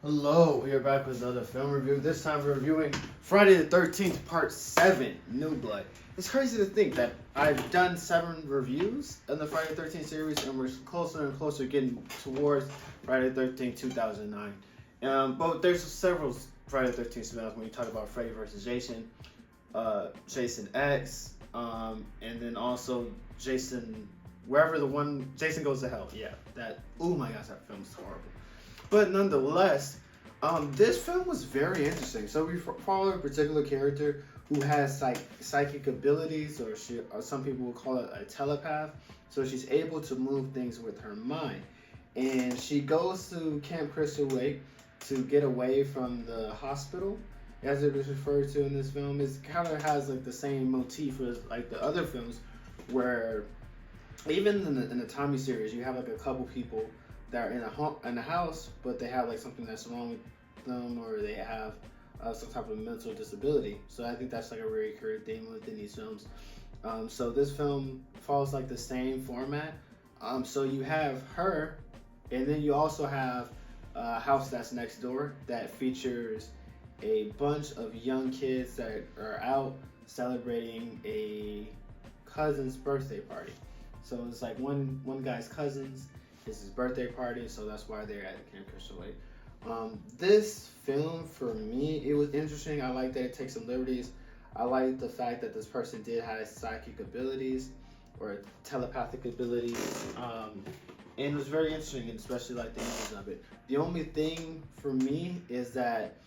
Hello, we are back with another film review. This time we're reviewing Friday the 13th, Part 7, New Blood. It's crazy to think that I've done 7 reviews in the Friday the 13th series, and we're closer and closer getting towards Friday the 13th, 2009. But there's several Friday the 13th spin-offs when you talk about Freddy vs. Jason, Jason X, and then also Jason, wherever the one, Jason Goes to Hell. Yeah, that, oh my gosh, that film's horrible. But nonetheless, this film was very interesting. So we follow a particular character who has psychic abilities, or some people will call it a telepath. So she's able to move things with her mind. And she goes to Camp Crystal Lake to get away from the hospital, as it is referred to in this film. It kind of has like the same motif as like the other films, where even in the Tommy series, you have like a couple people that are in a house, but they have like something that's wrong with them, or they have some type of mental disability. So I think that's like a very recurring theme within these films. So this film follows like the same format. So you have her, and then you also have a house that's next door that features a bunch of young kids that are out celebrating a cousin's birthday party. So it's like one guy's cousins. It's his birthday party, so that's why they're at Camp Crystal Lake. This film, for me, it was interesting. I like that it takes some liberties. I like the fact that this person did have psychic abilities or telepathic abilities. And it was very interesting, and especially like the images of it. The only thing for me is that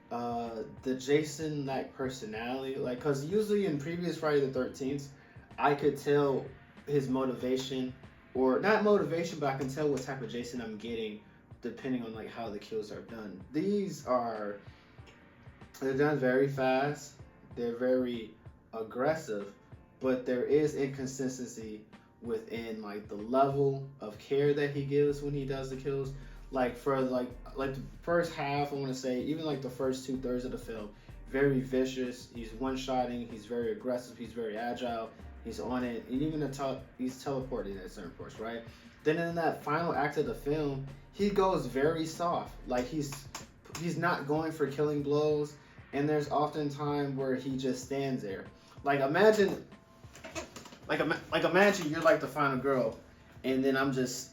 the Jason like personality, like, because usually in previous Friday the 13th, I could tell his motivation, or not motivation, but I can tell what type of Jason I'm getting depending on like how the kills are done. They're done very fast, they're very aggressive, but there is inconsistency within like the level of care that he gives when he does the kills. Like for like the first half, I want to say, even like the first 2/3 of the film, very vicious. He's one-shotting, he's very aggressive, he's very agile. He's on it, and even he's teleporting at certain points, right? Then in that final act of the film, he goes very soft. Like he's not going for killing blows, and there's often time where he just stands there. Like imagine you're like the final girl, and then I'm just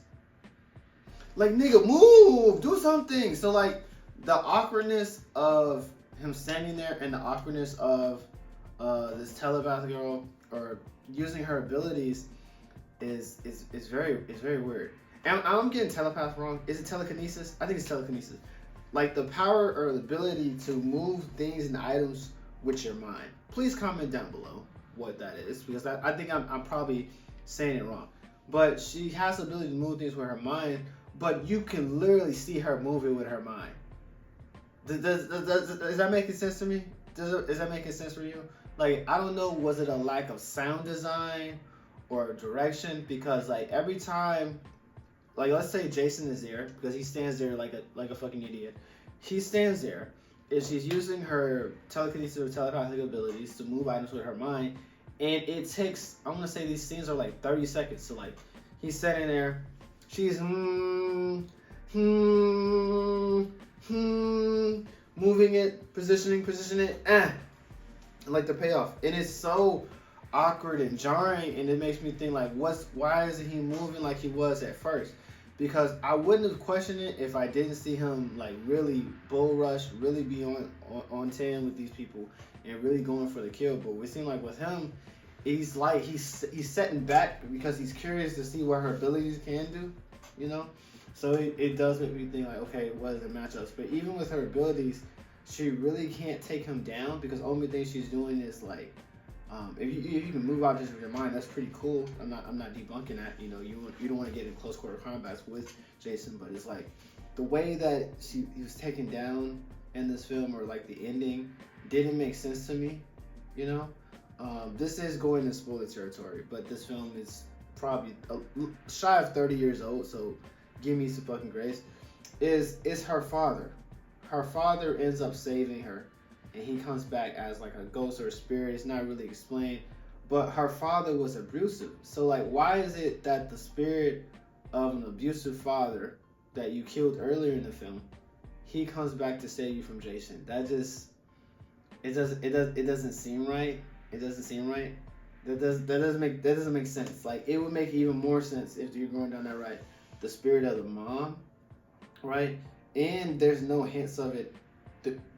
like, nigga, move, do something. So like the awkwardness of him standing there, and the awkwardness of this telepathic girl, or using her abilities, is very weird. And I'm getting telepath wrong. Is it telekinesis? I think it's telekinesis. Like the power or the ability to move things and items with your mind. Please comment down below what that is, because I think I'm probably saying it wrong. But she has the ability to move things with her mind, but you can literally see her moving with her mind. Does that make sense to me? Is that making sense for you? Like, I don't know, was it a lack of sound design or direction? Because like every time, like let's say Jason is there, because he stands there like a fucking idiot. He stands there, and she's using her telekinesis or telepathic abilities to move items with her mind, and it takes, I want to say these scenes are like 30 seconds. So like he's sitting there, she's moving it, positioning it, like the payoff, and it's so awkward and jarring, and it makes me think like, why isn't he moving like he was at first? Because I wouldn't have questioned it if I didn't see him like really bull rush, really be on 10 with these people, and really going for the kill. But it seemed like with him, he's setting back because he's curious to see what her abilities can do, you know. So it does make me think like, okay, what are the matchups? But even with her abilities, she really can't take him down, because the only thing she's doing is like, if you can move objects with your mind, that's pretty cool. I'm not debunking that. You know, you don't want to get in close quarter combats with Jason, but it's like the way that he was taken down in this film, or like the ending, didn't make sense to me. You know, this is going to spoiler territory, but this film is probably shy of 30 years old, so give me some fucking grace. Is her father. Her father ends up saving her, and he comes back as like a ghost or a spirit. It's not really explained, but her father was abusive. So like, why is it that the spirit of an abusive father that you killed earlier in the film he comes back to save you from Jason. That just it doesn't seem right. It doesn't seem right. That doesn't make sense. Like, it would make even more sense if you're going down that right. The spirit of the mom, right? And there's no hints of it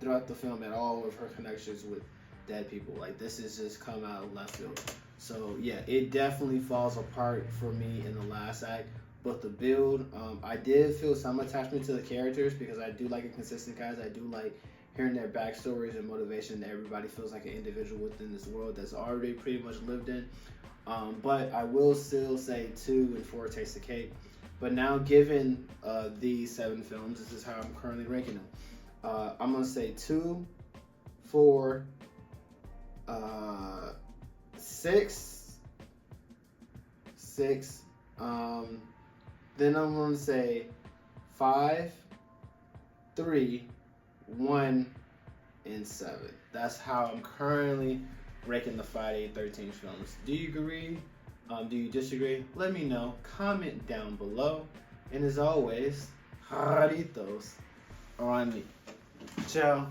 throughout the film at all of her connections with dead people. Like, this is just come out of left field. So yeah, it definitely falls apart for me in the last act. But the build, I did feel some attachment to the characters because I do like a consistent guys. I do like hearing their backstories and motivation. Everybody feels like an individual within this world that's already pretty much lived in. But I will still say 2 and 4 takes the cake. But now, given these 7 films, this is how I'm currently ranking them. I'm gonna say 2, 4, 6. Then I'm gonna say 5, 3, 1, and 7. That's how I'm currently ranking the Friday the 13th films. Do you agree? Do you disagree? Let me know. Comment down below. And as always, jaritos are on me. Ciao.